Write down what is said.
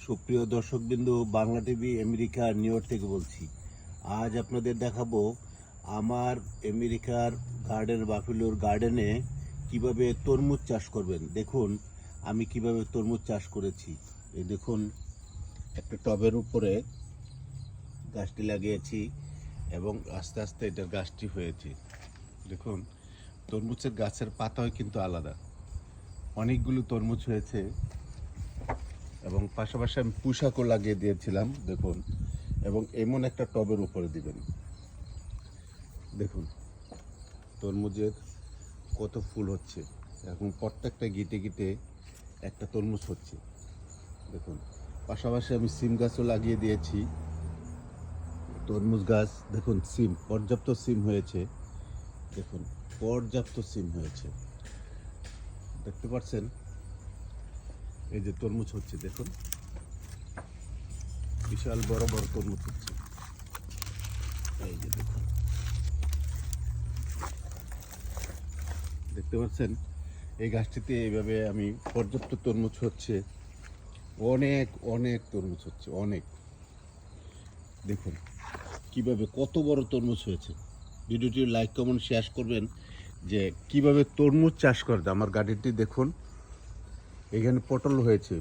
সুপ্রিয় দর্শকবৃন্দু, Bangla TV America New York থেকে বলছি। আজ আপনাদের দেখাবো আমার আমেরিকার বাফেলোর গার্ডেনে কিভাবে তরমুজ চাষ করবেন। দেখুন আমি কিভাবে তরমুজ চাষ করেছি। এই দেখুন, একটা টবের উপরে গাছটি লাগিয়েছি এবং আস্তে আস্তে এটার গাছটি হয়েছে। দেখুন, তরমুজের গাছের পাতাও কিন্তু আলাদা, অনেকগুলো তরমুজ হয়েছে এবং পাশাপাশি আমি পুঁইশাকও লাগিয়ে দিয়েছিলাম। দেখুন, এবং এমন একটা টবের উপরে দিবেন। দেখুন তরমুজের কত ফুল হচ্ছে, এখন প্রত্যেকটা গিটে গিটে একটা তরমুজ হচ্ছে। দেখুন, পাশাপাশি আমি সিম গাছও লাগিয়ে দিয়েছি। তরমুজ গাছ দেখুন, সিম পর্যাপ্ত সিম হয়েছে। দেখুন পর্যাপ্ত সিম হয়েছে, দেখতে পাচ্ছেন। এই যে তরমুজ হচ্ছে, দেখুন বিশাল বড় বড় তরমুজ হচ্ছে। এই যে দেখুন, দেখতে পাচ্ছেন এই গাছটিতে এইভাবে আমি পর্যাপ্ত তরমুজ হচ্ছে, অনেক অনেক তরমুজ হচ্ছে, অনেক। দেখুন কিভাবে কত বড় তরমুজ হয়েছে। ভিডিওটি লাইক কমেন্ট শেয়ার করবেন যে কিভাবে তরমুজ চাষ করবে আমার গার্ডেনটি। দেখুন এখানে পটল হয়েছে,